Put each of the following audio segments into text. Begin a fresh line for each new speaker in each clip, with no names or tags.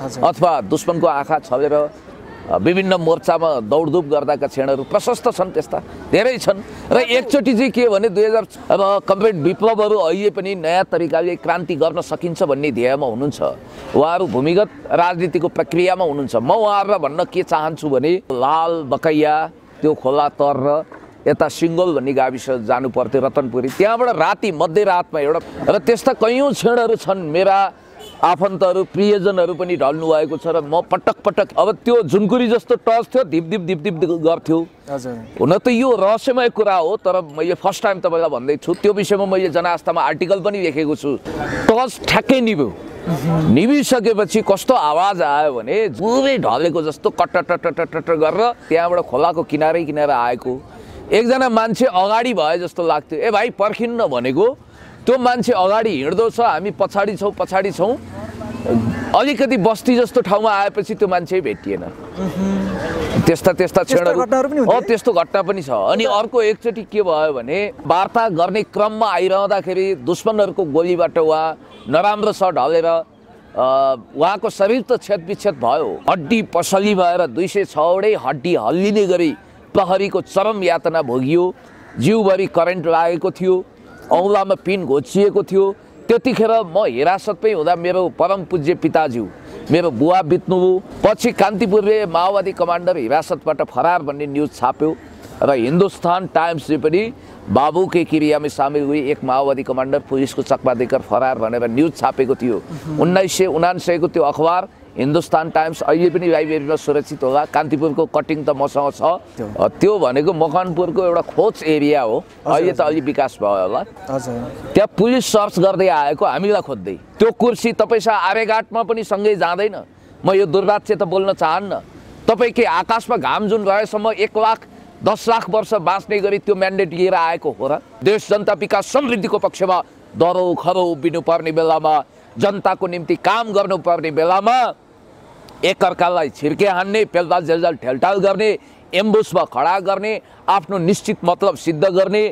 अथवा दुश्मनको आँखा छलेर विभिन्न मोर्चामा दौडधुप गर्दाका क्षणहरू प्रशस्त छन्, त्यस्ता धेरै छन्। र एकचोटि चाहिँ के भने 2000 अब कम्प्लिट विप्लवहरू अहिले पनि नयाँ तरिकाले क्रान्ति गर्न सकिन्छ भन्ने ध्येयमा हुनुहुन्छ। उहाँहरू भूमिगत राजनीतिको प्रक्रियामा हुनुहुन्छ। म उहाँहरूलाई भन्न के चाहन्छु भने लाल बकैया त्यो खोला तर र यता सिङ्गोल भन्ने गाविस जानु पर्थ्यो रतनपुरी, त्यहाँबाट राति मध्यरातमा एउटा र त्यस्ता कैयौँ क्षणहरू छन्। मेरा आफन्तहरू प्रियजनहरू पनि ढल्नु भएको छ र म पटक पटक अब त्यो जुनकुरी जस्तो टच थियो धिप धिप धिप धिप गर्थ्यो। हुन त यो रहस्यमय कुरा हो, तर मैले फर्स्ट टाइम तपाईँलाई भन्दैछु त्यो विषयमा मैले जनआस्थामा आर्टिकल पनि लेखेको छु। टच ठ्याक्कै निभ्यो, निभिसकेपछि कस्तो आवाज आयो भने पुरै ढलेको जस्तो कट्ट गरेर त्यहाँबाट खोलाको किनारै किनारा आएको एकजना मान्छे अगाडि भए जस्तो लाग्थ्यो। ए भाइ पर्खिन्न भनेको, त्यो मान्छे अगाडि हिँड्दो छ, हामी पछाडि छौँ। अलिकति बस्ती जस्तो ठाउँमा आएपछि त्यो मान्छे भेटिएन। त्यस्ता क्षणहरू त्यस्तो घटना पनि छ। अनि अर्को एकचोटि के भयो भने वार्ता गर्ने क्रममा आइरहँदाखेरि दुश्मनहरूको गोलीबाट उहाँ नराम्रोसँग ढलेर उहाँको शरीर त क्षतविक्षत भयो, हड्डी पसली भएर 206वटै हड्डी हल्लिने गरी प्रहरीको चरम यातना भोगियो। जिउभरि करेन्ट लागेको थियो, औँलामा पिन घोचिएको थियो। त्यतिखेर म हिरासतमै हुँदा मेरो परम पूज्य पिताज्यू मेरो बुवा बित्नुभयो। पछि कान्तिपुरले माओवादी कमान्डर हिरासतबाट फरार भन्ने न्युज छाप्यो र हिन्दुस्तान टाइम्सले पनि बाबू के क्रिया में सामेल हुई एक माओवादी कमान्डर पुलिसको चकमा देकर फरार भनेर न्युज छापेको थियो। 1979 को त्यो अखबार हिन्दुस्तान टाइम्स अहिले पनि लाइब्रेरीमा सुरक्षित होला। कान्तिपुरको कटिङ त मसँग छ। त्यो भनेको मकवानपुरको एउटा खोज एरिया हो, अहिले त अलि विकास भयो होला। त्यहाँ पुलिस सर्च गर्दै आएको हामीलाई खोज्दै। त्यो कुर्सी तपाईँसँग आर्यघाटमा पनि सँगै जाँदैन। म यो दुर्वाच्य त बोल्न चाहन्न। तपाईँ के आकाशमा घाम जुन रहेसम्म 1,10 लाख वर्ष बाँच्ने गरी त्यो म्यान्डेट लिएर आएको हो र? देश जनता विकास समृद्धिको पक्षमा दरो खरो उभिनुपर्ने बेलामा, जनताको निम्ति काम गर्नुपर्ने बेलामा एकअर्कालाई छिर्के हान्ने, पेलदाल जेलजाल ठेलटाल गर्ने, एम्बुसमा खडा गर्ने, आफ्नो निश्चित मतलब सिद्ध गर्ने,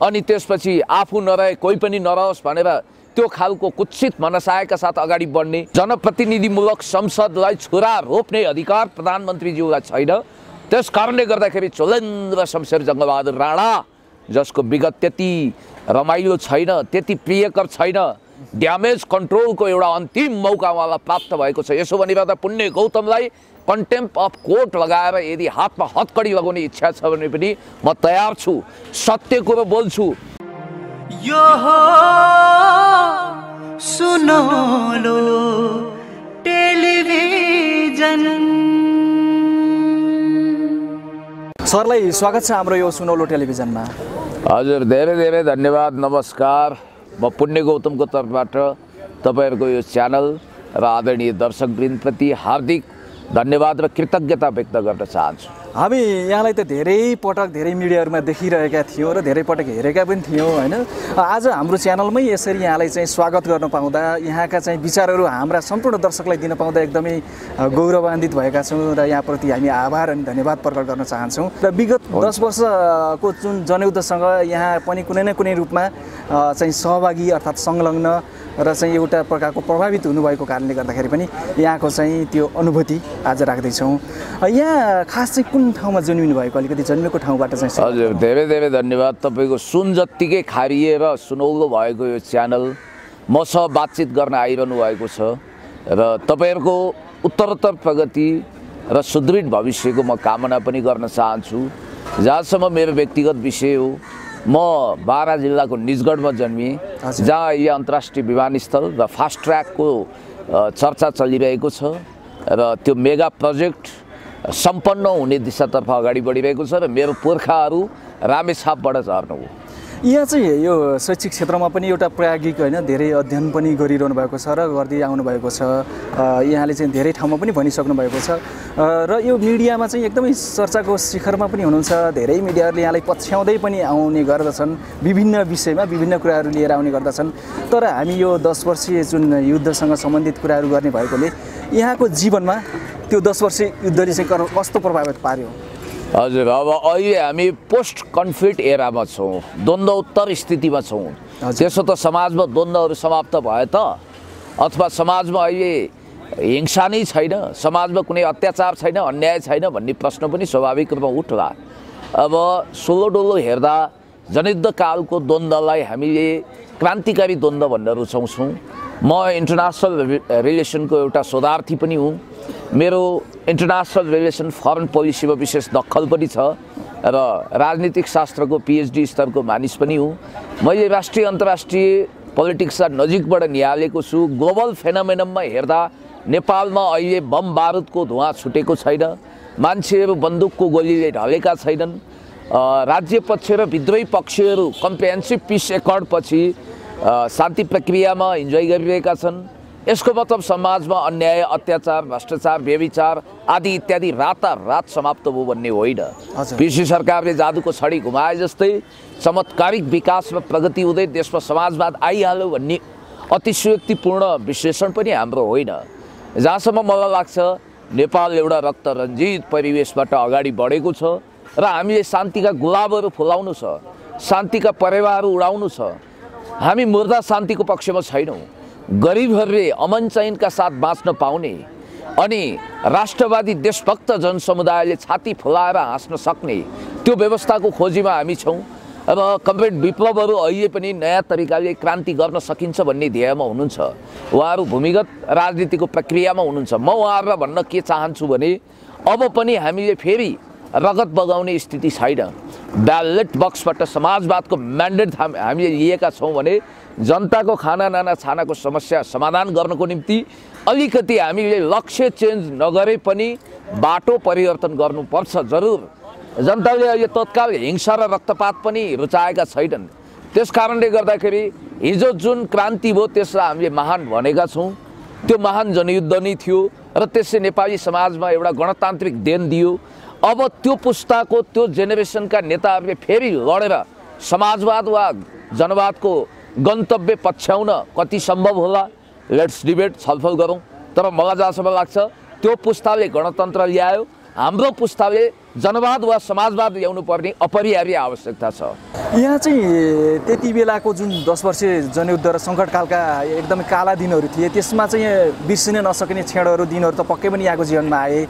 अनि त्यसपछि आफू नरहे कोही पनि नरहोस् भनेर त्यो खालको कुत्सित मनसायका साथ अगाडि बढ्ने, जनप्रतिनिधिमूलक संसदलाई छुरा रोप्ने अधिकार प्रधानमन्त्रीज्यूलाई छैन। त्यस कारणले गर्दाखेरि चोलेन्द्र शमशेर जङ्गबहादुर राणा, जसको विगत त्यति रमाइलो छैन, त्यति प्रियकर छैन, ड्यामेज कन्ट्रोलको एउटा अन्तिम मौका उहाँलाई प्राप्त भएको छ। यसो भनिरहँदा पुण्य गौतमलाई कन्टेम्प अफ कोर्ट लगाएर यदि हातमा हतकडी लगाउने इच्छा छ भने पनि म तयार छु, सत्य कुरो बोल्छु।
यो हो सुनौलो टेलिभिजन। सरलाई स्वागत छ हाम्रो यो सुनौलो टेलिभिजनमा।
हजुर, धेरै धेरै धन्यवाद, नमस्कार। म पुण्य गौतमको तर्फबाट तपाईँहरूको यो च्यानल र आदरणीय दर्शकवृन्दप्रति हार्दिक धन्यवाद र कृतज्ञता व्यक्त गर्न चाहन्छु।
हामी यहाँलाई त धेरै पटक धेरै मिडियाहरूमा देखिरहेका थियौँ र धेरै पटक हेरेका पनि थियौँ होइन। आज हाम्रो च्यानलमै यसरी यहाँलाई चाहिँ स्वागत गर्न पाउँदा, यहाँका चाहिँ विचारहरू हाम्रा सम्पूर्ण दर्शकलाई दिन पाउँदा एकदमै गौरवान्वित भएका छौँ र यहाँप्रति हामी आभार अनि धन्यवाद प्रकट गर्न चाहन्छौँ। र विगत 10 वर्षको जुन जनयुद्धसँग यहाँ पनि कुनै न कुनै रूपमा चाहिँ सहभागी अर्थात् संलग्न र चाहिँ एउटा प्रकारको प्रभावित हुनुभएको कारणले गर्दाखेरि पनि यहाँको चाहिँ त्यो अनुभूति आज राख्दैछौँ। यहाँ खास चाहिँ कुन ठाउँमा जन्मिनु भएको, अलिकति जन्मेको ठाउँबाट चाहिँ?
हजुर, धेरै धेरै धन्यवाद। तपाईँको सुन जत्तिकै खारिएर सुनौलो भएको यो च्यानल मसँग बातचित गर्न आइरहनु भएको छ र तपाईँहरूको उत्तरोत्तर प्रगति र सुदृढ भविष्यको म कामना पनि गर्न चाहन्छु। जहाँसम्म मेरो व्यक्तिगत विषय हो, म बारा जिल्लाको निजगढमा जन्मिएँ, जहाँ अहिले अन्तर्राष्ट्रिय विमानस्थल र फास्ट ट्र्याकको चर्चा चलिरहेको छ र त्यो मेगा प्रोजेक्ट सम्पन्न हुने दिशातर्फ अगाडि बढिरहेको छ र मेरो पुर्खाहरू रामेछापबाट झर्नु हो।
यहाँ चाहिँ यो शैक्षिक क्षेत्रमा पनि एउटा प्रायोगिक होइन धेरै अध्ययन पनि गरिरहनु भएको छ र गर्दै आउनु भएको छ। यहाँले चाहिँ धेरै ठाउँमा पनि भनिसक्नु भएको छ र यो मिडियामा चाहिँ एकदमै चर्चाको शिखरमा पनि हुनुहुन्छ। धेरै मिडियाहरूले यहाँलाई पछ्याउँदै पनि आउने गर्दछन्, विभिन्न विषयमा विभिन्न कुराहरू लिएर आउने गर्दछन्। तर हामी यो 10 वर्षीय जुन युद्धसँग सम्बन्धित कुराहरू गर्ने भएकोले यहाँको जीवनमा त्यो 10 वर्षीय युद्धले चाहिँ कस्तो प्रभावित पार्यो?
हजुर, अब अहिले हामी पोस्ट कन्फ्लिक्ट एरामा छौँ, द्वन्द्वोत्तर स्थितिमा छौँ। त्यसो त समाजमा द्वन्द्वहरू समाप्त भए त, अथवा समाजमा अहिले हिंसा नै छैन, समाजमा कुनै अत्याचार छैन, अन्याय छैन भन्ने प्रश्न पनि स्वाभाविक रूपमा उठ्ला। अब सोलो डोलो हेर्दा जनयुद्धकालको द्वन्द्वलाई हामीले क्रान्तिकारी द्वन्द्व भन्न रुचाउँछौँ। म इन्टरनेसनल रिलेसनको एउटा शोधार्थी पनि हुँ। मेरो इन्टरनेसनल रिलेसन फरेन पोलिसीमा विशेष दखल पनि छ र राजनीतिक शास्त्रको PhD स्तरको मानिस पनि हुँ। मैले राष्ट्रिय अन्तर्राष्ट्रिय पोलिटिक्सलाई नजिकबाट निहालेको छु। ग्लोबल फेनोमेननमा हेर्दा नेपालमा अहिले बम बारुदको धुवाँ छुटेको छैन, मान्छेहरू बन्दुकको गोलीले ढलेका छैनन्। राज्य पक्ष र विद्रोही पक्षहरू कम्प्रिहेन्सिभ पिस एकर्डपछि शान्ति प्रक्रियामा इन्जोय गरिरहेका छन्। यसको मतलब समाजमा अन्याय, अत्याचार, भ्रष्टाचार, व्यभिचार आदि इत्यादि रातारात समाप्त भयो भन्ने होइन। पिसी सरकारले जादुको छडी घुमाए जस्तै चमत्कारिक विकास र प्रगति हुँदै देशमा समाजवाद आइहाल्यो भन्ने अतिशयोक्तिपूर्ण विश्लेषण पनि हाम्रो होइन। जहाँसम्म मलाई लाग्छ नेपाल एउटा रक्तरञ्जित परिवेशबाट अगाडि बढेको छ र हामीले शान्तिका गुलाबहरू फुलाउनु छ, शान्तिका परेवाहरू उडाउनु छ। हामी मुर्दा शान्तिको पक्षमा छैनौँ। गरिबहरूले अमन चैनका साथ बाँच्न पाउने अनि राष्ट्रवादी देशभक्त जनसमुदायले छाती फुलाएर हाँस्न सक्ने त्यो व्यवस्थाको खोजीमा हामी छौँ। अब कमरेड विप्लवहरू अहिले पनि नयाँ तरिकाले क्रान्ति गर्न सकिन्छ भन्ने ध्येयमा हुनुहुन्छ। उहाँहरू भूमिगत राजनीतिको प्रक्रियामा हुनुहुन्छ। म उहाँहरूलाई भन्न के चाहन्छु भने अब पनि हामीले फेरि रगत बगाउने स्थिति छैन। ब्यालेट बक्सबाट समाजवादको म्यान्डेट हामीले लिएका छौँ भने जनताको खाना नाना छानाको समस्या समाधान गर्नको निम्ति अलिकति हामीले लक्ष्य चेन्ज नगरे पनि बाटो परिवर्तन गर्नुपर्छ। जरुर जनताले अहिले तत्काल हिंसा र रक्तपात पनि रुचाएका छैनन्। त्यस कारणले गर्दाखेरि हिजो जुन क्रान्ति भयो त्यसलाई हामीले महान भनेका छौँ। त्यो महान जनयुद्ध नै थियो र त्यसले नेपाली समाजमा एउटा गणतान्त्रिक देन दियो। अब त्यो पुस्ताको त्यो जेनेरेसनका नेताहरूले फेरि लडेर समाजवाद वा जनवादको गन्तव्य पछ्याउन कति सम्भव होला, लेट्स डिबेट, छलफल गरौँ। तर मलाई जहाँसम्म लाग्छ त्यो पुस्ताले गणतन्त्र ल्यायो, हाम्रो पुस्ताले जनवाद वा समाजवाद ल्याउनु पर्ने अपरिहार्य आवश्यकता छ।
यहाँ चाहिँ त्यति बेलाको जुन 10 वर्षे जनयुद्ध र सङ्कटकालका एकदमै काला दिनहरू थिए, त्यसमा चाहिँ बिर्सिन नसकिने क्षणहरू दिनहरू त पक्कै पनि यहाँको जीवनमा आए।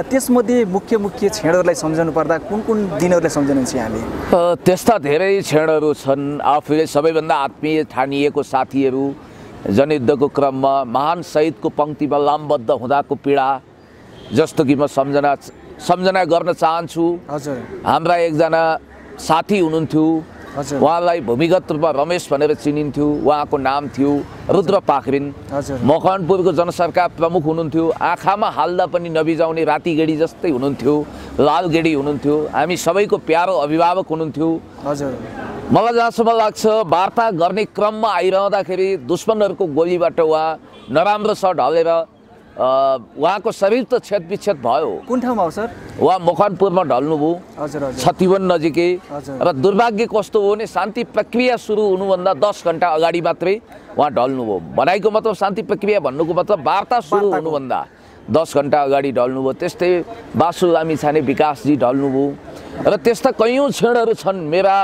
त्यसमध्ये मुख्य क्षणहरूलाई सम्झनु पर्दा कुन कुन दिनहरूलाई सम्झनुहुन्छ यहाँले?
त्यस्ता धेरै क्षणहरू छन्। आफूले सबैभन्दा आत्मीय ठानिएको साथीहरू जनयुद्धको क्रममा महान शहीदको पङ्क्तिमा लामबद्ध हुँदाको पीडा जस्तो कि म सम्झना गर्न चाहन्छु। हाम्रा एकजना साथी हुनुहुन्थ्यो, उहाँलाई भूमिगत रूपमा रमेश भनेर चिनिन्थ्यो। उहाँको नाम थियो रुद्र पाखरिन। मकवानपुरको जनसरकार प्रमुख हुनुहुन्थ्यो। आँखामा हाल्दा पनि नबिजाउने राति गेडी जस्तै हुनुहुन्थ्यो, लाल गेडी हुनुहुन्थ्यो। हामी सबैको प्यारो अभिभावक हुनुहुन्थ्यो। मलाई जहाँसम्म लाग्छ वार्ता गर्ने क्रममा आइरहँदाखेरि दुश्मनहरूको गोलीबाट उहाँ नराम्रो सट ढलेर उहाँको शरीर त क्षतविक्षत भयो।
कुन ठाउँमा हो सर?
उहाँ मकवानपुरमा ढल्नुभयो, छतिवन नजिकै। र दुर्भाग्य कस्तो हो भने शान्ति प्रक्रिया सुरु हुनुभन्दा 10 घन्टा अगाडि मात्रै उहाँ ढल्नुभयो। भनाइको मतलब शान्ति प्रक्रिया भन्नुको मतलब वार्ता सुरु हुनुभन्दा 10 घन्टा अगाडि ढल्नुभयो। त्यस्तै बासु लामिछाने विकासजी ढल्नुभयो र त्यस्ता कैयौँ क्षणहरू छन्। मेरा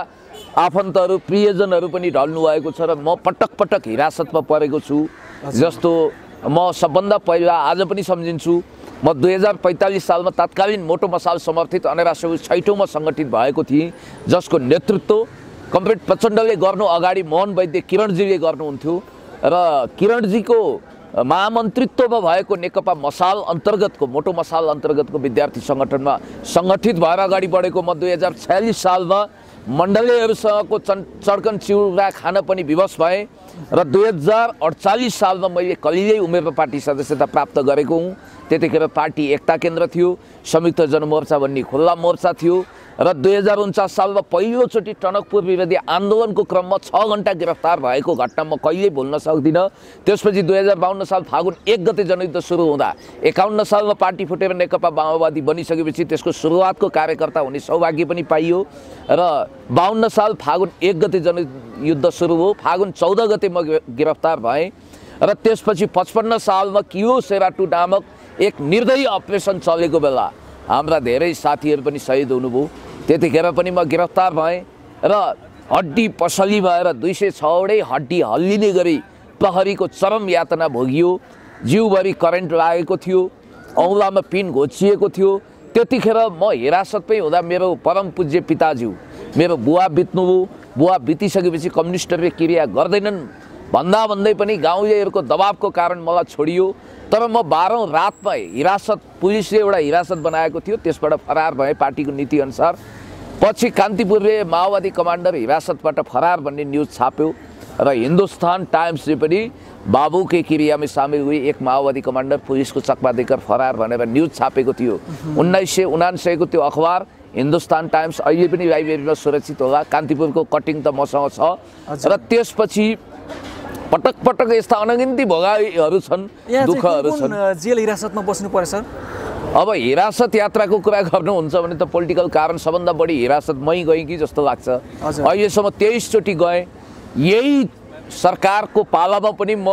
आफन्तहरू प्रियजनहरू पनि ढल्नु भएको छ र म पटक पटक हिरासतमा परेको छु। जस्तो म सबभन्दा पहिला आज पनि सम्झिन्छु, म 2045 सालमा तत्कालीन मोटो मसाल समर्थित अनेरा सभा 6औँमा सङ्गठित भएको थिएँ, जसको नेतृत्व कमरेड प्रचण्डले गर्नु अगाडि मोहन वैद्य किरणजीले गर्नुहुन्थ्यो र किरणजीको महामन्त्रित्वमा भएको नेकपा मसाल अन्तर्गतको मोटो मसाल अन्तर्गतको विद्यार्थी सङ्गठनमा सङ्गठित भएर अगाडि बढेको म 2046 सालमा मण्डलीहरूसँगको चड्कन चिउरा खान पनि विवश भएँ र 2048 सालमा मैले कलिलै उमेरमा पार्टी सदस्यता प्राप्त गरेको हुँ। त्यतिखेर पार्टी एकता केन्द्र थियो, संयुक्त जनमोर्चा भन्ने खुल्ला मोर्चा थियो र 2049 सालमा पहिलोचोटि टनकपुर विरोधी आन्दोलनको क्रममा 6 घन्टा गिरफ्तार भएको घटना म कहिल्यै भुल्न सक्दिनँ। त्यसपछि 2052 साल फागुन 1 गते जनयुद्ध सुरु हुँदा 51 सालमा पार्टी फुटेर नेकपा माओवादी बनिसकेपछि त्यसको सुरुवातको कार्यकर्ता हुने सौभाग्य पनि पाइयो र 52 साल फागुन 1 गते जनयुद्ध सुरु भयो। फागुन 14 गते म गिरफ्तार भएँ र त्यसपछि 55 सालमा कियो सेराटु नामक एक निर्दयी अपरेसन चलेको बेला हाम्रा धेरै साथीहरू पनि शहीद हुनुभयो। त्यतिखेर पनि म गिरफ्तार भएँ र हड्डी पसली भएर 206 वटै हड्डी हल्लिने गरी प्रहरीको चरम यातना भोगियो जिउभरि करेन्ट लागेको थियो, औँलामा पिन घोचिएको थियो। त्यतिखेर म हिरासतमै हुँदा मेरो परम पूज्य पिताज्यू, मेरो बुवा बित्नुभयो। बुवा बितिसकेपछि कम्युनिस्टहरूले क्रिया गर्दैनन् भन्दै पनि गाउँलेहरूको दबावको कारण मलाई छोडियो। तर म 12औं रातमा हिरासत, पुलिसले एउटा हिरासत बनाएको थियो, त्यसबाट फरार भए पार्टीको नीतिअनुसार। पछि कान्तिपुरले माओवादी कमान्डर हिरासतबाट फरार भन्ने न्युज छाप्यो र हिन्दुस्तान टाइम्सले पनि बाबू के क्रिया में शामिल हुई एक माओवादी कमांडर पुलिस को चकमा देकर फरार भनेर न्यूज छापेको थियो। 1979 को त्यो अखबार हिन्दुस्तान टाइम्स अहिले पनि लाइब्रेरीमा सुरक्षित होला। कान्तिपुरको कटिङ त मसँग छ र त्यसपछि पटक पटक यस्ता अनगिन्ती भोगाईहरू छन्, दुःखहरू छन्।
जेल हिरासतमा बस्नु पर्छ सर।
अब हिरासत यात्राको कुरा गर्नुहुन्छ भने त पोलिटिकल कारण सबभन्दा बढी हिरासत मै गएँ कि जस्तो लाग्छ। अहिलेसम्म 23 चोटि गएँ। यही सरकारको पालामा पनि म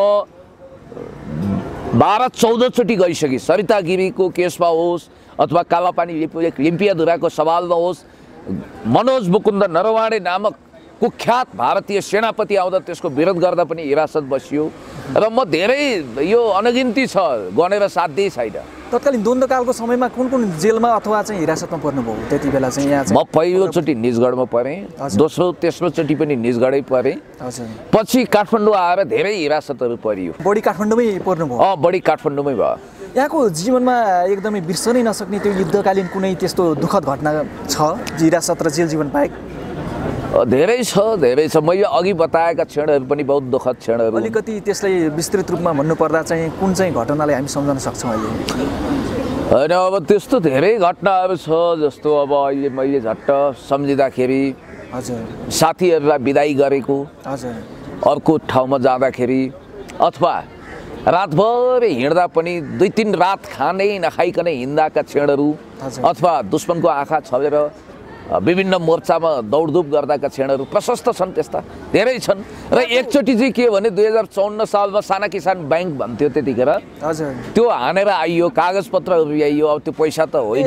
12-14 चोटि गइसकेँ। सरिता गिरीको केसमा होस् अथवा कालापानी लिम्पियाधुराको सवालमा होस्, मनोज मुकुन्द नरवाणे नामक कुख्यात भारतीय सेनापति आउँदा त्यसको विरोध गर्दा पनि हिरासत बसियो र म धेरै यो अनगिन्ती छ, गनेर साध्यै छैन।
तत्कालीन द्वन्द्वकालको समयमा कुन कुन जेलमा अथवा चाहिँ हिरासतमा पर्नुभयो त्यति बेला चाहिँ? यहाँ
म पहिलोचोटि निजगढमा परेँ, दोस्रो तेस्रो चोटि पनि निजगढै परेँ। पछि काठमाडौँ आएर धेरै हिरासतहरू परियो।
बढी काठमाडौँमै पर्नुभयो?
बढी काठमाडौँमै भयो।
यहाँको जीवनमा एकदमै बिर्सनै नसक्ने त्यो युद्धकालीन कुनै त्यस्तो दुःखद घटना छ हिरासत र जेल जीवन बाहेक?
धेरै छ। मैले अघि बताएका क्षणहरू पनि बहुत दुःखद क्षणहरू।
अलिकति त्यसलाई विस्तृत रूपमा भन्नुपर्दा चाहिँ कुन चाहिँ घटनालाई हामी सम्झन सक्छौँ अहिले?
होइन, अब त्यस्तो धेरै घटनाहरू छ। जस्तो अब अहिले मैले झट्ट सम्झिँदाखेरि साथीहरूलाई बिदाई गरेको, अर्को ठाउँमा जाँदाखेरि अथवा रातभर हिँड्दा पनि 2-3 रात खानै नखाइकन हिँड्दाका क्षणहरू, अथवा दुश्मनको आँखा छलेर विभिन्न मोर्चामा दौडधुप गर्दाका क्षणहरू प्रशस्त छन्। त्यस्ता धेरै छन्। र एकचोटि चाहिँ के भने 2054 सालमा साना किसान ब्याङ्क भन्थ्यो त्यतिखेर, त्यो हानेर आइयो, कागजपत्रहरू ल्याइयो। अब त्यो पैसा त होइन।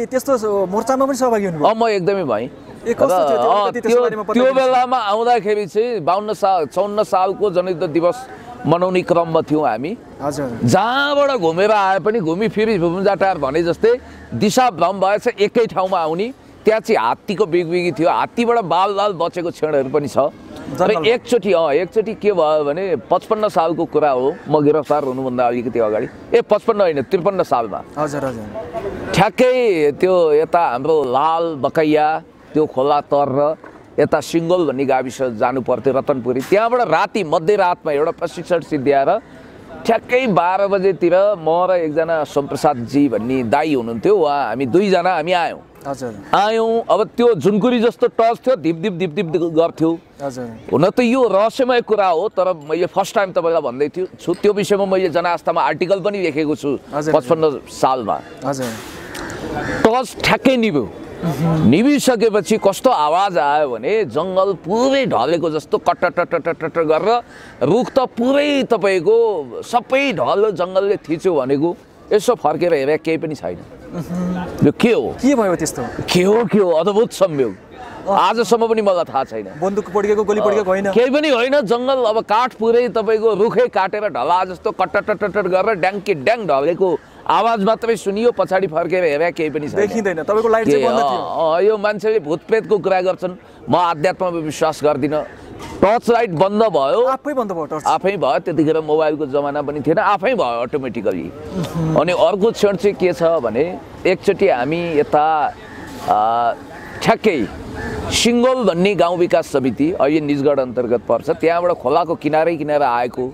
त्यस्तो मोर्चामा पनि सहभागी हुनुभयो?
म एकदमै भएँ। त्यो बेलामा आउँदाखेरि चाहिँ 54 सालको जनयुद्ध दिवस मनाउने क्रममा थियौँ हामी। जहाँबाट घुमेर आए पनि घुमिफिरी भुम्जाटार भने जस्तै दिशा भ्रम भएछ एकै ठाउँमा आउने। त्यहाँ चाहिँ हात्तीको बिगबिगी थियो, हात्तीबाट बाल बचेको क्षणहरू पनि छ। र एकचोटि के भयो भने 55 सालको कुरा हो, म गिरफ्तार हुनुभन्दा अलिकति अगाडि, 55 होइन 53 सालमा ठ्याक्कै त्यो यता हाम्रो लाल बकैया त्यो खोला तर र यता सिङ्गोल भन्ने गाविस जानु पर्थ्यो रतनपुरी। त्यहाँबाट राति मध्यरातमा एउटा प्रशिक्षण सिद्ध्याएर ठ्याक्कै 12 बजेतिर म र एकजना सोमप्रसादजी भन्ने दाई हुनुहुन्थ्यो, उहाँ हामी दुईजना हामी आयौँ। अब त्यो झुनकुरी जस्तो टर्च थियो, धिप गर्थ्यो। हुन त यो रहस्यमय कुरा हो, तर मैले फर्स्ट टाइम तपाईँलाई भन्दै छु। त्यो विषयमा मैले जनआस्थामा आर्टिकल पनि लेखेको छु 55 सालमा। टर्च ठ्याक्कै निभ्यो। निभिसकेपछि कस्तो आवाज आयो भने जङ्गल पुरै ढलेको जस्तो कट्ट गरेर रुख त पुरै तपाईँको सबै ढल जङ्गलले थिच्यो भनेको। यसो फर्केर हेरे केही पनि छैन। यो के हो?
के भयो त्यस्तो?
के हो? अद्भुत संयोग। आजसम्म पनि मलाई थाहा छैन।
बन्दुक पड्केको, गोली पड्केको होइन?
केही पनि होइन। जङ्गल अब काठ पुरै तपाईँको रुखै काटेर ढला जस्तो कट्ट गरेर ड्याङ्की ड्याङ ढलेको आवाज मात्रै सुनियो। पछाडि फर्केर हेरे केही पनि छैन,
देखिँदैन। तपाईँको लाइट चाहिँ बन्द थियो?
यो मान्छेले भूतप्रेतको कुरा गर्छन्, म आध्यात्ममा विश्वास गर्दिनँ। टर्च लाइट बन्द भयो,
आफै बन्द भयो टर्च?
आफै भयो। त्यतिखेर मोबाइलको जमाना पनि थिएन, आफै भयो अटोमेटिकली। अनि अर्को क्षण चाहिँ के छ भने एकचोटि हामी यता ठ्याक्कै सिङ्गोल भन्ने गाउँ विकास समिति, अहिले निजगढ अन्तर्गत पर्छ, त्यहाँबाट खोलाको किनारै आएको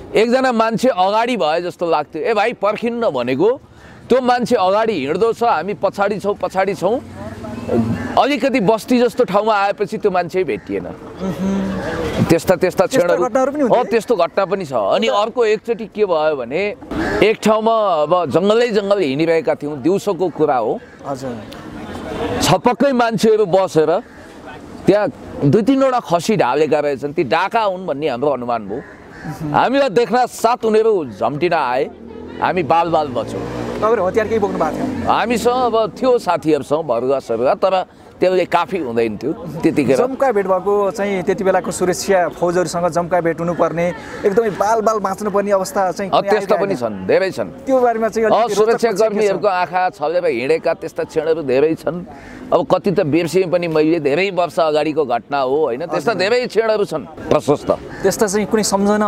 एकजना मान्छे अगाडि भए जस्तो लाग्थ्यो। ए भाइ पर्खिन्न भनेको, त्यो मान्छे अगाडि हिँड्दो छ, हामी पछाडि छौँ। अलिकति बस्ती जस्तो ठाउँमा आएपछि त्यो मान्छे भेटिएन। त्यस्ता क्षणहरू त्यस्तो घटना पनि छ। अनि अर्को एकचोटि के भयो भने एक ठाउँमा अब जङ्गल हिँडिरहेका थियौँ, दिउँसोको कुरा हो। छपक्कै मान्छेहरू बसेर त्यहाँ 2-3वटा खसी ढालेका रहेछन्। ती डाका हुन् भन्ने हाम्रो अनुमान भयो। हामीलाई देख्न साथ उनीहरू झम्टिन आए। हामी बाल बच्यौँ।
तपाईँहरू हतियार केही बोक्नु भएको थियो?
हामीसँग अब थियो साथीहरूसँग भरुवा तर त्यसले काफी हुँदैन थियो त्यतिखेर।
जम्का भेट भएको चाहिँ त्यति बेलाको सुरक्षा फौजहरूसँग जम्का भेट हुनुपर्ने एकदमै बाल बाँच्नुपर्ने अवस्था चाहिँ
त्यस्ता पनि छन्, धेरै छन्।
त्यो बारेमा चाहिँ
सुरक्षाकर्मीहरूको आँखा छलेर हिँडेका त्यस्ता क्षणहरू धेरै छन्। अब कति त बिर्सिए पनि मैले, धेरै वर्ष अगाडिको घटना हो होइन, त्यस्ता धेरै क्षणहरू छन् प्रशस्त।
त्यस्ता चाहिँ कुनै सम्झना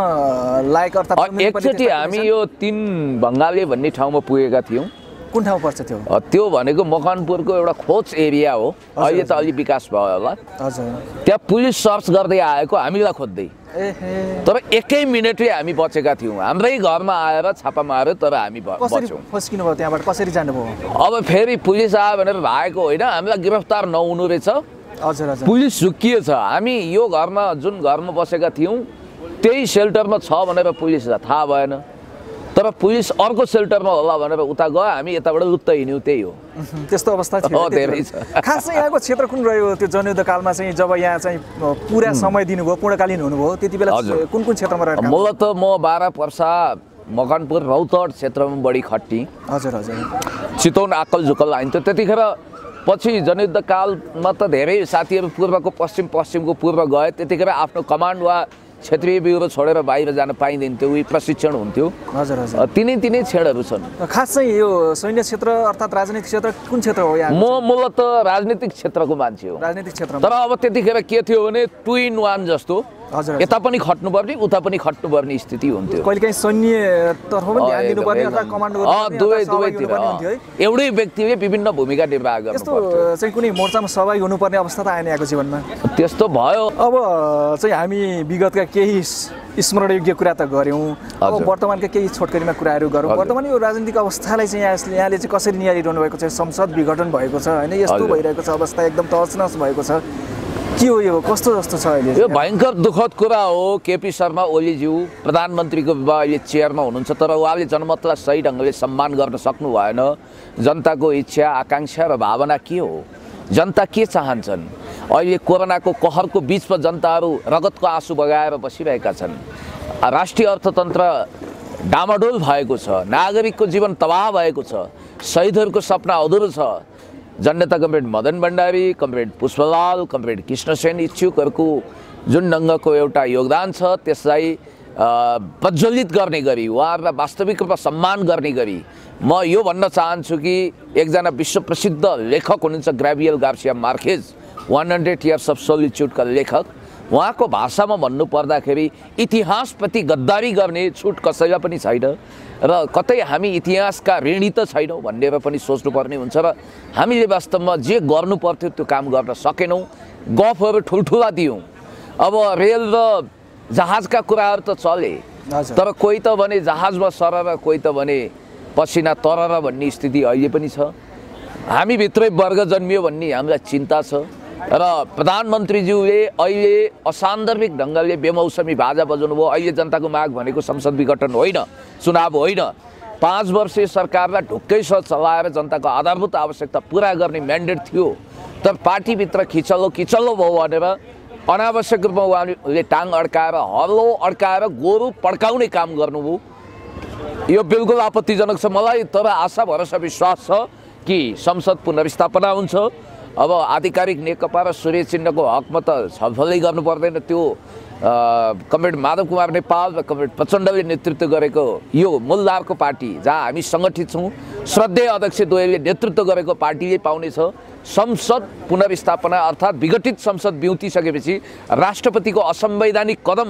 लायक अर्थात्
एकचोटि हामी यो 3 भङ्गाले भन्ने ठाउँमा पुगेका थियौँ।
कुन ठाउँ पर्छ त्यो?
त्यो भनेको मकवानपुरको एउटा खोज एरिया हो, अहिले त अलि विकास भयो होला।
हजुर।
त्यहाँ पुलिस सर्च गर्दै आएको हामीलाई खोज्दै, तर 1 मिनटै हामी बचेका थियौँ। हाम्रै घरमा आएर छापा मार्यो, तर हामी बच्यौँ।
फस्किनु भयो त्यहाँबाट, कसरी जानुभयो?
अब फेरि पुलिस आयो भनेर भागेको होइन, हामीलाई गिरफ्तार नहुनु रहेछ।
हजुर हजुर।
पुलिस झुक्किएछ। हामी यो घरमा जुन घरमा बसेका थियौँ त्यही सेल्टरमा छ भनेर पुलिसलाई थाहा भएन, तर पुलिस अर्को सेल्टरमा होला भनेर उता गयो, हामी यताबाट लुत्त हिँड्यौँ। त्यही हो,
त्यस्तो अवस्था थियो।
धेरै छ।
खास चाहिँ यहाँको क्षेत्र कुन रह्यो त्यो जनयुद्ध कालमा चाहिँ, जब यहाँ चाहिँ पुरा समय दिनुभयो, पूर्णकालीन हुनुभयो, त्यति बेला कुन कुन क्षेत्रमा रहेको?
मूलत म 12 पर्सा मकवानपुर रौतहट क्षेत्रमा बढी खट्टी।
हजुर हजुर।
चितवन आकल झुकल आइन्थ्यो त्यतिखेर। पछि जनयुद्ध कालमा त धेरै साथीहरू पूर्वको पश्चिमको पूर्व गए, त्यतिखेर आफ्नो कमान्ड वा क्षेत्रीय ब्युरो छोडेर बाहिर जान पाइँदैन थियो, उही प्रशिक्षण हुन्थ्यो।
हजुर हजुर।
तिनै क्षणहरू छन्।
खास चाहिँ यो सैन्य क्षेत्र अर्थात् राजनीतिक क्षेत्र कुन क्षेत्र हो यहाँ?
म मूलत राजनीतिक क्षेत्रको मान्छे हो।
राजनीतिक क्षेत्रमा
तर अब त्यतिखेर के थियो भने 2 in 1 जस्तो, यता पनि खट्नुपर्ने उता पनि खट्नुपर्ने स्थिति हुन्थ्यो।
कहिलेकाहीँ सैन्य तर्फ पनि ध्यान दिनुपर्ने अथवा कमान्ड
दुवैतिर एउटै व्यक्तिले विभिन्न भूमिका निर्वाह गर्नु।
यस्तो चाहिँ कुनै मोर्चामा सहभागी हुनुपर्ने अवस्था त आएन यहाँको जीवनमा?
त्यस्तो भयो।
अब चाहिँ हामी विगतका केही स्मरणयोग्य कुरा त गऱ्यौँ, अब वर्तमानका केही छोटकरीमा कुराहरू गरौँ। वर्तमान यो राजनीतिक अवस्थालाई चाहिँ यहाँले चाहिँ कसरी निहालिरहनु भएको छ? संसद विघटन भएको छ होइन, यस्तो भइरहेको छ, अवस्था एकदम तहस भएको छ, के हो यो, कस्तो जस्तो छ अहिले?
यो भयङ्कर दुःखद कुरा हो। केपी शर्मा ओलीज्यू प्रधानमन्त्रीको अहिले चेयरमा हुनुहुन्छ, तर उहाँले जनमतलाई सही ढङ्गले सम्मान गर्न सक्नु भएन। जनताको इच्छा आकाङ्क्षा र भावना के हो, जनता के चाहन्छन्? अहिले कोरोनाको कहरको बिचमा जनताहरू रगतको आँसु बगाएर बसिरहेका छन्। राष्ट्रिय अर्थतन्त्र डामाडोल भएको छ, नागरिकको जीवन तबाह भएको छ, शहीदहरूको सपना अधुरो छ। जननेता comrade Madan Bhandari, comrade Pushpalal, comrade Krishnasen इच्छुकहरूको जुन ढङ्गको एउटा योगदान छ त्यसलाई प्रज्वलित गर्ने गरी, उहाँहरूलाई वास्तविक रूपमा सम्मान गर्ने गरी म यो भन्न चाहन्छु कि एकजना विश्व प्रसिद्ध लेखक हुनुहुन्छ Gabriel Garcia Marquez, 100 Years of Solitudeका लेखक। उहाँको भाषामा भन्नु पर्दाखेरि इतिहासप्रति गद्दारी गर्ने छुट कसैलाई पनि छैन र कतै हामी इतिहासका ऋणी त छैनौँ भनेर पनि सोच्नुपर्ने हुन्छ र हामीले वास्तवमा जे गर्नु पर्थ्यो त्यो काम गर्न सकेनौँ। गफहरू ठुल्ठुला दियौँ। अब रेल र जहाजका कुराहरू त चले, तर कोही त भने जहाजमा सरर, कोही त भने पसिना तरर भन्ने स्थिति अहिले पनि छ। हामी भित्रै वर्ग जन्मियो भन्ने हामीलाई चिन्ता छ र प्रधानमन्त्रीज्यूले अहिले असान्दर्भिक ढङ्गले बेमौसमी बाजा बजाउनु भयो। अहिले जनताको माग भनेको संसद विघटन होइन, चुनाव होइन, 5 वर्षीय सरकारलाई ढुक्कैसँग चलाएर जनताको आधारभूत आवश्यकता पुरा गर्ने म्यान्डेट थियो। तर पार्टीभित्र खिचल्लो भयो भनेर अनावश्यक रूपमा उहाँले टाङ अड्काएर, हल्लो अड्काएर गोरु पड्काउने काम गर्नुभयो। यो बिल्कुल आपत्तिजनक छ मलाई। तर आशा भरोसा विश्वास छ कि संसद पुनर्स्थापना हुन्छ। अब आधिकारिक नेकपा र सूर्य चिन्हको हकमा त छलफलै गर्नु पर्दैन। त्यो कमरेड माधव कुमार नेपाल र कमरेड प्रचण्डले नेतृत्व गरेको यो मूलधारको पार्टी जहाँ हामी सङ्गठित छौँ, श्रद्धेय अध्यक्ष द्वयले नेतृत्व गरेको पार्टीले पाउनेछ। संसद पुनर्स्थापना अर्थात् विघटित संसद बिउतिसकेपछि राष्ट्रपतिको असंवैधानिक कदम,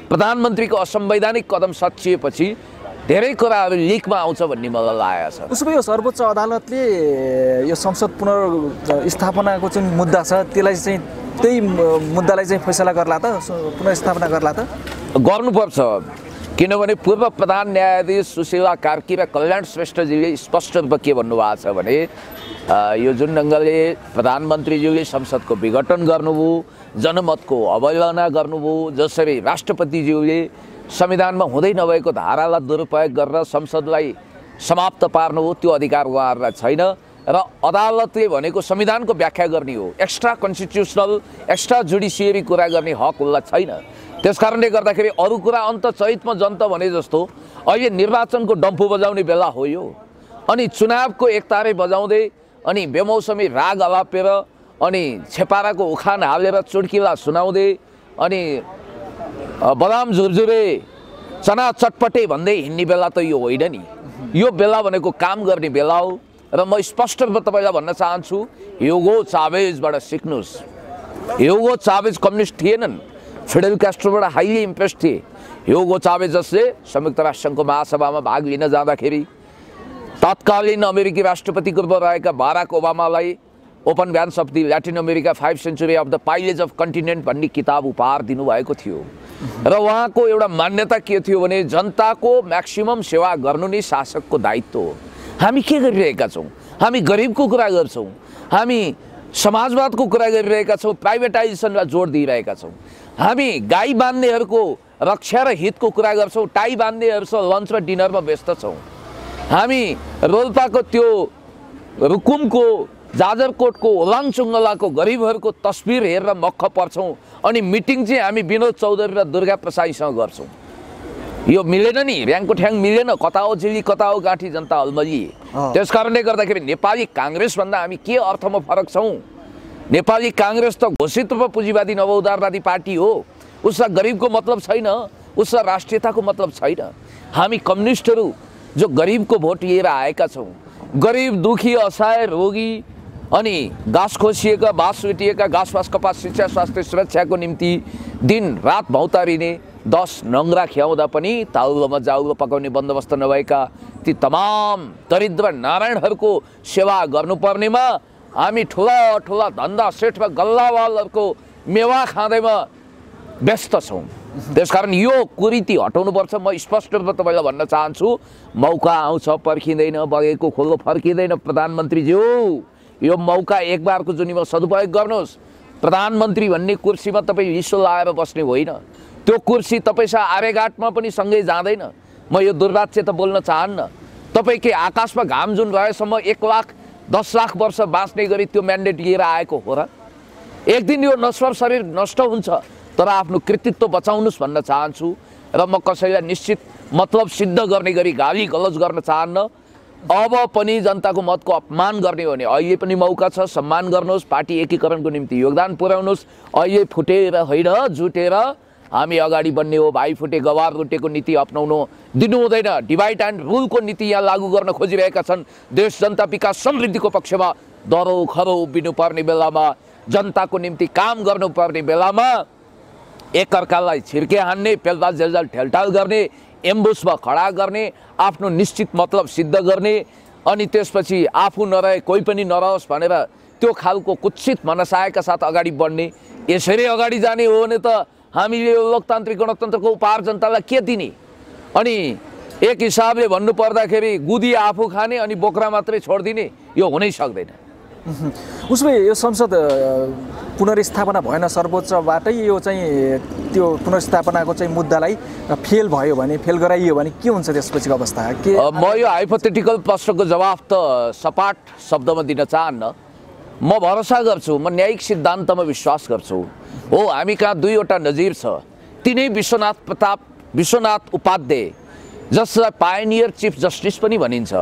प्रधानमन्त्रीको असंवैधानिक कदम सच्चिएपछि धेरै कुराहरू लिकमा आउँछ भन्ने मलाई लागेको छ।
उसो भए यो सर्वोच्च अदालतले यो संसद पुनर्स्थापनाको जुन मुद्दा छ त्यसलाई चाहिँ त्यही मुद्दालाई चाहिँ फैसला गर्ला त, पुनर्स्थापना गर्ला त?
गर्नुपर्छ, किनभने पूर्व प्रधान न्यायाधीश सुशीला कार्की र कल्याण श्रेष्ठजीले स्पष्ट रूपमा के भन्नुभएको छ भने यो जुन ढङ्गले प्रधानमन्त्रीज्यूले संसदको विघटन गर्नुभयो, जनमतको अवहेलना गर्नुभयो, जसरी राष्ट्रपतिज्यूले संविधानमा हुँदै नभएको धारालाई दुरुपयोग गरेर संसदलाई समाप्त पार्नुभयो, त्यो अधिकार उहाँहरूलाई छैन। र अदालतले भनेको संविधानको व्याख्या गर्ने हो, एक्स्ट्रा कन्स्टिट्युसनल, एक्स्ट्रा जुडिसियरी कुरा गर्ने हक उसलाई छैन। त्यसकारणले गर्दाखेरि अरू कुरा अन्तचरितमा जनता भने जस्तो अहिले निर्वाचनको डम्फु बजाउने बेला हो यो। अनि चुनावको एकतारे बजाउँदै अनि बेमौसमी राग अलापेर अनि छेपाराको उखान हालेर चुड्किला सुनाउँदै अनि बदाम झुरझुरे चना चटपटे भन्दै हिँड्ने बेला त यो होइन नि। यो बेला भनेको काम गर्ने बेला हो र म स्पष्ट रूपमा तपाईँलाई भन्न चाहन्छु, ह्युगो चावेजबाट सिक्नुहोस्। ह्युगो चावेज कम्युनिस्ट थिएनन्, फिडेल क्यास्ट्रोबाट हाइली इम्प्रेस्ड थिए। ह्युगो चावेज जसले संयुक्त राष्ट्रसङ्घको महासभामा भाग लिन जाँदाखेरि तत्कालीन अमेरिकी राष्ट्रपतिको रूपमा रहेका बाराक ओबामालाई open veins of the Latin America 5 century of the pillage of continent भन्ने किताब उपहार दिनुभएको थियो र उहाँको एउटा मान्यता के थियो भने जनताको म्याक्सिमम सेवा गर्नु नै शासकको दायित्व हो। हामी के गरिरहेका छौँ? हामी गरिबको कुरा गर्छौँ, हामी समाजवादको कुरा गरिरहेका छौँ, प्राइभेटाइजेसनलाई जोड दिइरहेका छौँ। हामी गाई बान्नेहरूको रक्षा र हितको कुरा गर्छौँ, टाई बान्नेहरूसँग लन्च र डिनरमा व्यस्त छौँ। हामी रोल्पाको त्यो रुकुमको जाजरकोटको ओलाङचुङ्गलाको गरिबहरूको तस्बिर हेरेर मक्ख पर्छौँ अनि मिटिङ चाहिँ हामी विनोद चौधरी र दुर्गा प्रसाईसँग गर्छौँ। यो मिलेन नि, र्याङको ठ्याङ मिलेन। कता हो चिली, कता हो गाँठी, जनता अलमलिए। त्यस कारणले गर्दाखेरि नेपाली काङ्ग्रेसभन्दा हामी के अर्थमा फरक छौँ? नेपाली काङ्ग्रेस त घोषित रूपमा पुँजीवादी नवउदारवादी पार्टी हो। उसलाई गरिबको मतलब छैन, उसलाई राष्ट्रियताको मतलब छैन। हामी कम्युनिस्टहरू जो गरिबको भोट लिएर आएका छौँ, गरिब दुखी असहाय रोगी अनि घाँस खोसिएका बाँस सुटिएका घाँसपास कपास शिक्षा स्वास्थ्य सुरक्षाको निम्ति दिन रात भौतारिने 10 नङ्ग्रा ख्याउँदा पनि ताउलोमा जाउलो पकाउने बन्दोबस्त नभएका ती तमाम दरिद्र नारायणहरूको सेवा गर्नुपर्नेमा हामी ठुला ठुला धन्दा सेठमा गल्लावालहरूको मेवा खाँदैमा व्यस्त छौँ। त्यसकारण यो कुरीति हटाउनुपर्छ। म स्पष्ट रूपमा तपाईँलाई भन्न चाहन्छु, मौका आउँछ पर्खिँदैन, बगेको खोलो फर्किँदैन। प्रधानमन्त्रीज्यू, यो मौका एक बारको जुनीमा सदुपयोग गर्नुहोस्। प्रधानमन्त्री भन्ने कुर्सीमा तपाईँ विश्व लाएर बस्ने होइन। त्यो कुर्सी तपाईँसँग आर्यघाटमा पनि सँगै जाँदैन। म यो दुर्वाच्य त बोल्न चाहन्न। तपाईँ के आकाशमा घाम जुन रहेसम्म 1 लाख 10 लाख वर्ष बाँच्ने गरी त्यो म्यान्डेट लिएर आएको हो र? एक दिन यो नश्वर शरीर नष्ट हुन्छ, तर आफ्नो कृतित्व बचाउनुहोस् भन्न चाहन्छु। र म कसैलाई निश्चित मतलब सिद्ध गर्ने गरी गाली गलौज गर्न चाहन्न। अब पनि जनताको मतको अपमान गर्ने हो भने अहिले पनि मौका छ, सम्मान गर्नुहोस्। पार्टी एकीकरणको निम्ति योगदान पुर्याउनुहोस्। अहिले फुटेर होइन, जुटेर हामी अगाडि बढ्ने हो। भाइ फुटे गवार लुटेको नीति अपनाउनु दिनु हुँदैन। डिभाइड एन्ड रुलको नीति यहाँ लागू गर्न खोजिरहेका छन्। देश जनता विकास समृद्धिको पक्षमा दरो खरो उभिनुपर्ने बेलामा, जनताको निम्ति काम गर्नुपर्ने बेलामा एकअर्कालाई छिर्के हान्ने, पेलबाज जेलजाल ठेलटाल गर्ने, एम्बुसमा खडा गर्ने, आफ्नो निश्चित मतलब सिद्ध गर्ने अनि त्यसपछि आफू नरहे कोही पनि नरहोस् भनेर त्यो खालको कुत्सित मनसायका साथ अगाडि बढ्ने, यसरी अगाडि जाने हो भने त हामीले यो लोकतान्त्रिक गणतन्त्रको उपहार जनतालाई के दिने? अनि एक हिसाबले भन्नुपर्दाखेरि गुदी आफू खाने अनि बोक्रा मात्रै छोडिदिने, यो हुनै सक्दैन।
उसले यो संसद पुनर्स्थापना भएन सर्वोच्चबाटै, यो चाहिँ त्यो पुनर्स्थापनाको चाहिँ मुद्दालाई फेल भयो भने, फेल गराइयो भने के हुन्छ त्यसपछिको अवस्था? के
म यो हाइपोथेटिकल प्रश्नको जवाफ त सपाट शब्दमा दिन चाहन्न। म भरोसा गर्छु, म न्यायिक सिद्धान्तमा विश्वास गर्छु। हो, हामी कहाँ 2वटा नजिर छ। तिनै विश्वनाथ उपाध्याय जसलाई पायोनियर चिफ जस्टिस पनि भनिन्छ,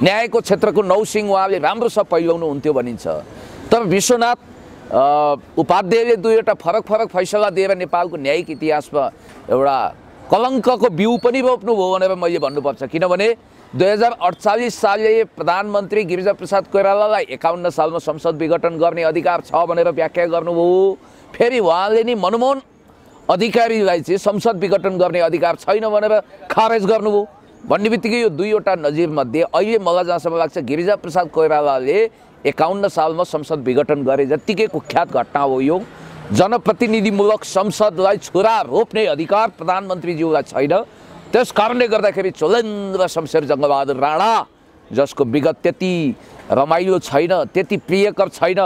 न्यायको क्षेत्रको नौसिंह उहाँले राम्रोसँग पहिल्याउनु हुन्थ्यो भनिन्छ। तर विश्वनाथ उपाध्यायले 2वटा फरक फरक फैसला दिएर नेपालको न्यायिक इतिहासमा एउटा कलङ्कको बिउ पनि रोप्नुभयो भनेर मैले भन्नुपर्छ। किनभने 2048 सालले प्रधानमन्त्री गिरिजाप्रसाद कोइरालालाई 51 सालमा संसद विघटन गर्ने अधिकार छ भनेर व्याख्या गर्नुभयो। फेरि उहाँले नि मनमोहन अधिकारीलाई चाहिँ संसद विघटन गर्ने अधिकार छैन भनेर खारेज गर्नुभयो। भन्ने बित्तिकै यो 2वटा नजिरमध्ये अहिले मलाई जहाँसम्म लाग्छ गिरिजाप्रसाद कोइरालाले 51 सालमा संसद विघटन गरे जत्तिकै कुख्यात घटना हो यो। जनप्रतिनिधिमूलक संसदलाई छुरा रोप्ने अधिकार प्रधानमन्त्रीज्यूलाई छैन। त्यस कारणले गर्दाखेरि चोलेन्द्र शमशेर जङ्गबहादुर राणा, जसको विगत त्यति रमाइलो छैन, त्यति प्रियकर छैन,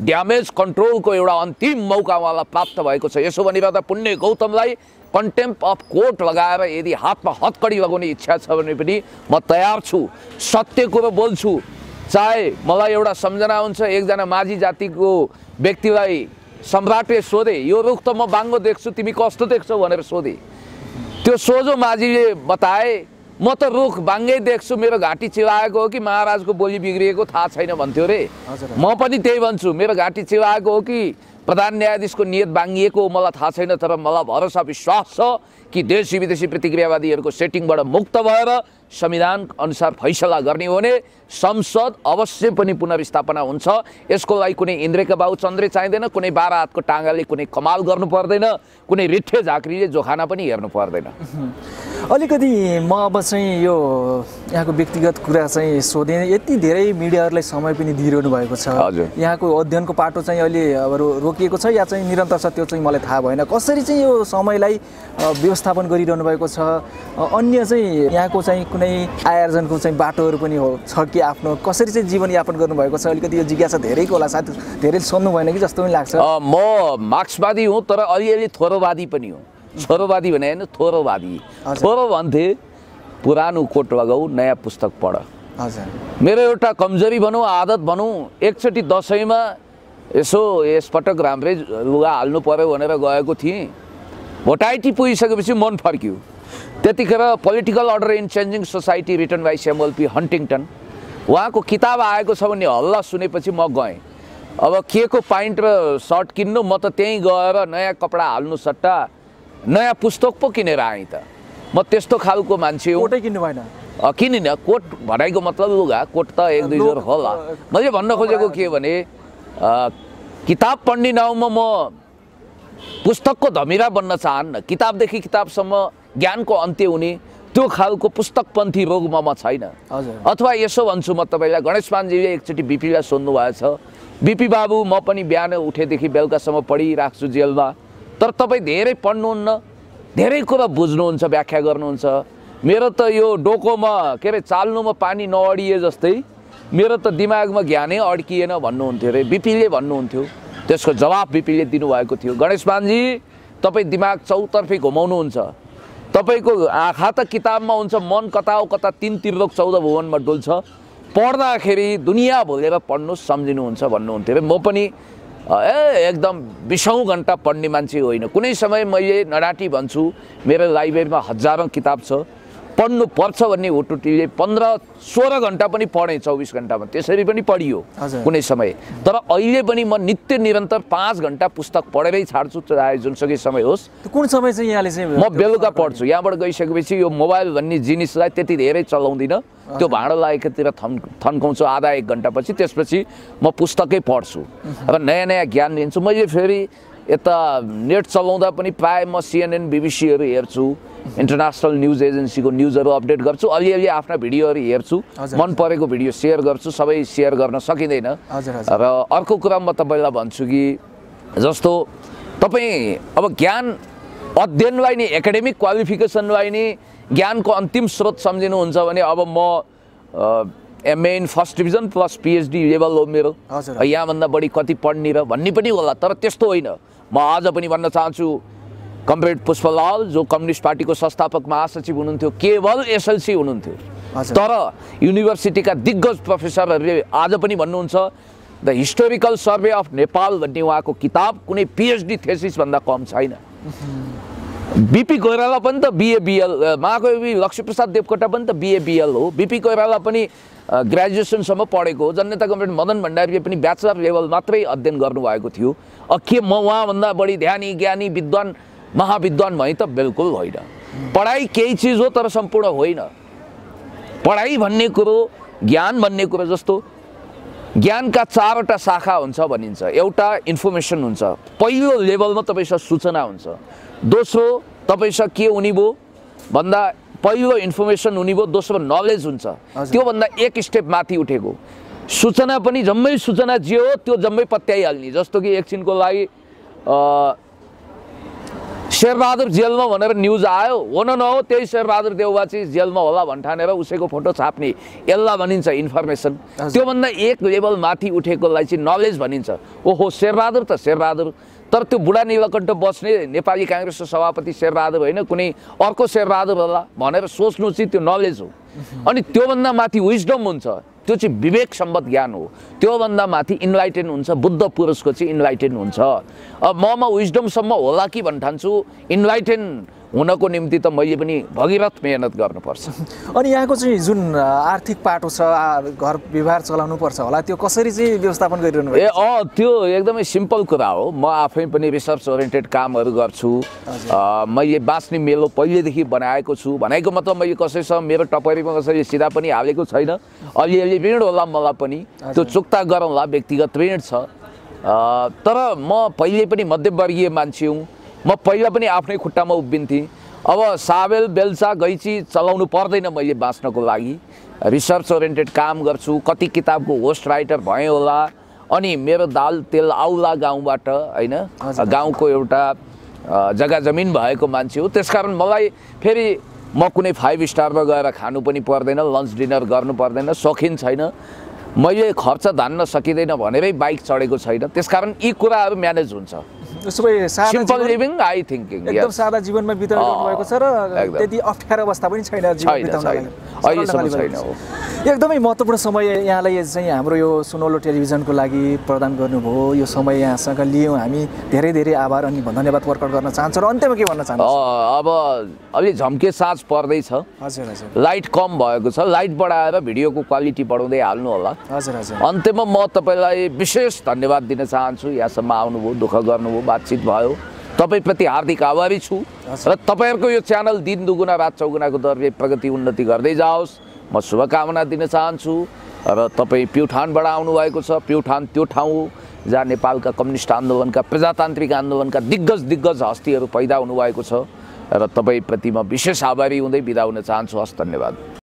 ड्यामेज कन्ट्रोलको एउटा अन्तिम मौका उहाँलाई प्राप्त भएको छ। यसो भनिरहँदा पुण्य गौतमलाई कन्टेम्प अफ कोर्ट लगाएर यदि हातमा हतकडी लगाउने इच्छा छ भने पनि म तयार छु। सत्य कुरो बोल्छु। चाहे मलाई एउटा सम्झना हुन्छ, एकजना माझी जातिको व्यक्तिलाई सम्राटले सोधे, यो रुख त म बाङ्गो देख्छु, तिमी कस्तो देख्छौ भनेर सोधे। त्यो सोझो माझीले बताए, म त रुख बाङ्गै देख्छु मेरो घाँटी चिलाएको हो कि महाराजको बोली बिग्रिएको थाहा छैन भन्थ्यो रे। म पनि त्यही भन्छु, मेरो घाँटी चिलाएको हो कि प्रधान न्यायाधीशको नियत बाङ्गिएको मलाई थाहा छैन, तर मलाई भरोसा विश्वास छ कि देशी विदेशी प्रतिक्रियावादीहरूको सेटिङबाट मुक्त भएर संविधान अनुसार फैसला गर्ने हो भने संसद अवश्य पनि पुनर्स्थापना हुन्छ। यसको लागि कुनै इन्द्रेका बाउ चन्द्रे चाहिँदैन, कुनै 12 हातको टाँगाले कुनै कमाल गर्नु पर्दैन, कुनै रिठे झाँक्रीले जोखाना पनि हेर्नु पर्दैन।
अलिकति म अब चाहिँ यो यहाँको व्यक्तिगत कुरा चाहिँ सोधेँ। यति धेरै मिडियाहरूलाई समय पनि दिइरहनु भएको छ। यहाँको अध्ययनको पाटो चाहिँ अहिले अब रोकिएको छ या चाहिँ निरन्तर छ त्यो चाहिँ मलाई थाहा भएन। कसरी चाहिँ यो समयलाई व्यवस्थापन गरिरहनु भएको छ? अन्य चाहिँ यहाँको चाहिँ कुनै आयोजनको चाहिँ बाटोहरू पनि छ कि आफ्नो कसरी चाहिँ जीवनयापन गर्नुभएको छ? अलिकति यो जिज्ञासा धेरैको होला, साथी धेरै सोध्नु भएन कि जस्तो पनि लाग्छ।
म मार्क्सवादी हुँ तर अलिअलि थोरोवादी पनि हुँ। छोरोवादी भने होइन, थोरोवादी। थोरो भन्थे पुरानो कोट लगाऊ, नयाँ पुस्तक पढ। मेरो एउटा कमजोरी भनौँ, आदत भनौँ, एकचोटि दसैँमा यसो यसपटक राम्रै लुगा हाल्नु पर्यो भनेर गएको थिएँ। भोटाइटी पुगिसकेपछि मन फर्क्यो। त्यतिखेर political order in changing society written by Samuel P Huntington, उहाँको किताब आएको छ भन्ने हल्ला सुनेपछि म गएँ। अब के को प्यान्ट र सर्ट किन्नु, म त त्यहीँ गएर नयाँ कपडा हाल्नु सट्टा नयाँ पुस्तक पो किनेर आएँ त। म त्यस्तो खालको मान्छे हो।
कोटै किन्नु भएन?
किनिन। कोट भनाइको मतलब लुगा, कोट त 1-2 जोर होला। मैले भन्न खोजेको के भने किताब पढ्ने नाउँमा म पुस्तकको धमिरा बन्न चाहन्न। किताबदेखि किताबसम्म ज्ञानको अन्त्य हुने त्यो खालको पुस्तकपन्थी रोगमा म छैन। अथवा यसो भन्छु म तपाईँलाई, गणेश मानजीले एकचोटि बिपीलाई सोध्नु भएको छ, बिपी बाबु म पनि बिहान उठेदेखि बेलुकासम्म पढिराख्छु जेलमा, तर तपाईँ धेरै पढ्नुहुन्न, धेरै कुरा बुझ्नुहुन्छ, व्याख्या गर्नुहुन्छ। मेरो त यो डोकोमा के अरे चाल्नुमा पानी नअडिए जस्तै मेरो त दिमागमा ज्ञानै अड्किएन भन्नुहुन्थ्यो अरे बिपीले भन्नुहुन्थ्यो। त्यसको जवाब बिपीले दिनुभएको थियो, गणेश मानजी तपाईँ दिमाग चौतर्फी घुमाउनुहुन्छ, तपाईँको आँखा त किताबमा हुन्छ, मन कता हो कता 3 त्रिलोक 14 भुवनमा डुल्छ, पढ्दाखेरि दुनियाँ भुलेर पढ्नु सम्झिनुहुन्छ भन्नुहुन्थ्यो अरे। म पनि एकदम 20औं घन्टा पढ्ने मान्छे होइन। कुनै समय मैले नडाटी भन्छु, मेरो लाइब्रेरीमा हजारौं किताब छ, पढ्नु पर्छ भन्ने हुटुटीले 15-16 घन्टा पनि पढेँ 24 घन्टामा, त्यसरी पनि पढियो कुनै समय। तर अहिले पनि म नित्य निरन्तर 5 घन्टा पुस्तक पढेरै छाड्छु, चाहे जुनसुकै समय होस्।
कुन समय चाहिँ यहाँले चाहिँ?
म बेलुका पढ्छु। यहाँबाट गइसकेपछि यो मोबाइल भन्ने जिनिसलाई त्यति धेरै चलाउँदिनँ, त्यो भाँडो लागेकोतिर थन्काउँछु आधा 1 घन्टापछि, त्यसपछि म पुस्तकै पढ्छु र नयाँ नयाँ ज्ञान लिन्छु। मैले फेरि यता नेट चलाउँदा पनि प्रायः म CNN BBC हेर्छु, इन्टरनेसनल न्युज एजेन्सीको न्युजहरू अपडेट गर्छु, अलिअलि आफ्ना भिडियोहरू हेर्छु, मन परेको भिडियो सेयर गर्छु, सबै सेयर गर्न सकिँदैन। र अर्को कुरा म तपाईँलाई भन्छु कि जस्तो तपाईँ अब ज्ञान अध्ययनलाई नि एकाडेमिक क्वालिफिकेसनलाई नि ज्ञानको अन्तिम स्रोत सम्झिनुहुन्छ भने अब म MA in first division plus PhD level हो मेरो, यहाँभन्दा बढी कति पढ्ने र भन्ने पनि होला, तर त्यस्तो होइन। म आज पनि भन्न चाहन्छु, कमरेड पुष्पलाल जो कम्युनिस्ट पार्टीको संस्थापक महासचिव हुनुहुन्थ्यो, केवल SLC हुनुहुन्थ्यो, तर युनिभर्सिटीका दिग्गज प्रोफेसरहरूले आज पनि भन्नुहुन्छ the historical survey of Nepal भन्ने उहाँको किताब कुनै PhD थेसिस भन्दा कम छैन। बिपी कोइराला पनि त BA BL, महाकवि लक्ष्मीप्रसाद देवकोटा पनि त BA BL हो, बिपी कोइराला पनि ग्रेजुएसनसम्म पढेको हो, जननेता कमरेड मदन भण्डारीले पनि ब्याचलर लेभल मात्रै अध्ययन गर्नुभएको थियो। के म उहाँभन्दा बढी ध्यानी ज्ञानी विद्वान महाविद्वान भएँ त? बिल्कुल होइन। पढाइ केही चिज हो तर सम्पूर्ण होइन। पढाइ भन्ने कुरो, ज्ञान भन्ने कुरो जस्तो ज्ञानका 4वटा शाखा हुन्छ भनिन्छ। एउटा इन्फर्मेसन हुन्छ, पहिलो लेभलमा तपाईँसँग सूचना हुन्छ, दोस्रो तपाईँसँग के हुने भयो भन्दा पहिलो इन्फर्मेसन हुने भयो, दोस्रो नलेज हुन्छ, त्योभन्दा 1 स्टेप माथि उठेको सूचना पनि जम्मै सूचना जे हो त्यो जम्मै पत्याइहाल्ने। जस्तो कि एकछिनको लागि शेरबहादुर जेलमा भनेर न्युज आयो, हो न नहो त्यही शेरबहादुर देउवा चाहिँ जेलमा होला भन्ठानेर उसैको फोटो छाप्ने, यसलाई भनिन्छ इन्फर्मेसन। त्योभन्दा 1 लेभल माथि उठेकोलाई चाहिँ नलेज भनिन्छ। ओहो शेरबहादुर त शेरबहादुर, तर त्यो बुढा नीलकण्ठ बस्ने नेपाली काङ्ग्रेसको सभापति शेरबहादुर होइन, कुनै अर्को शेरबहादुर होला भनेर सोच्नु चाहिँ त्यो नलेज हो। अनि त्योभन्दा माथि विजडम हुन्छ, त्यो चाहिँ विवेक सम्बद्ध ज्ञान हो। त्योभन्दा माथि इन्लाइटेन हुन्छ, बुद्ध पुरुषको चाहिँ इन्लाइटेन हुन्छ। अब ममा विजडमसम्म होला कि भन्ठान्छु, इन्लाइटेन हुनको निम्ति त मैले पनि भगीरथ मेहनत गर्नुपर्छ।
अनि यहाँको चाहिँ जुन आर्थिक पाटो छ, घर व्यवहार चलाउनु पर्छ होला, त्यो कसरी चाहिँ व्यवस्थापन गरिरहनु भएको?
त्यो एकदमै सिम्पल कुरा हो। म आफै पनि रिसर्च ओरिएन्टेड कामहरू गर्छु। मैले बाँच्ने मेलो पहिलेदेखि बनाएको छु। भनेको मतलब मैले कसैसँग मेरो टपरीमा कसैले सिधा पनि हालेको छैन। अलिअलि ऋण होला मलाई पनि, त्यो चुक्ता गरौँला, व्यक्तिगत ऋण छ। तर म पहिले पनि मध्यमवर्गीय मान्छे हुँ। म पहिला पनि आफ्नै खुट्टामा उभिन्थेँ। अब साबेल बेल्चा गैँची चलाउनु पर्दैन मैले बाँच्नको लागि। रिसर्च ओरिएन्टेड काम गर्छु, कति किताबको होस्ट राइटर भएँ होला। अनि मेरो दाल तेल आउला गाउँबाट, होइन, गाउँको एउटा जग्गा जमिन भएको मान्छे हो। त्यसकारण मलाई फेरि म कुनै 5 स्टारमा गएर खानु पनि पर्दैन, लन्च डिनर गर्नु पर्दैन, सौखिन छैन। मैले खर्च धान्न सकिँदैन भनेरै बाइक चढेको छैन। त्यसकारण यी कुराहरू म्यानेज हुन्छ। सिम्पल लिभिङ आई थिङ्किङ
एकदम सादा जीवनमा बिताउनु भएको छ र त्यति अप्ठ्यारो अवस्था पनि छैन जीवन बिताउनलाई।
अहिलेसम्म छैन।
एकदमै महत्त्वपूर्ण समय यहाँलाई चाहिँ हाम्रो यो सुनौलो टेलिभिजनको लागि प्रदान गर्नुभयो। यो समय यहाँसँग लियौँ हामी, धेरै धेरै आभार अनि धन्यवाद प्रकट गर्न चाहन्छु। र अन्त्यमा के भन्न चाहन्छु?
अब अलि झम्के साँझ पर्दैछ।
हजुर हजुर।
लाइट कम भएको छ, लाइट बढाएर भिडियोको क्वालिटी बढाउँदै हाल्नु होला।
हजुर हजुर।
अन्त्यमा म तपाईँलाई विशेष धन्यवाद दिन चाहन्छु। यहाँसम्म आउनुभयो, दुःख गर्नुभयो, बातचित भयो, तपाईँप्रति हार्दिक आभारी छु। र तपाईँहरूको यो च्यानल दिन दुगुना रात चौगुनाको दरले प्रगति उन्नति गर्दै जाओस्, म शुभकामना दिन चाहन्छु। र तपाईँ प्युठानबाट आउनुभएको छ। प्युठान त्यो ठाउँ हो जहाँ नेपालका कम्युनिस्ट आन्दोलनका, प्रजातान्त्रिक आन्दोलनका दिग्गज हस्तीहरू पैदा हुनुभएको छ। र तपाईँप्रति म विशेष आभारी हुँदै बिदा हुन चाहन्छु। हस्, धन्यवाद।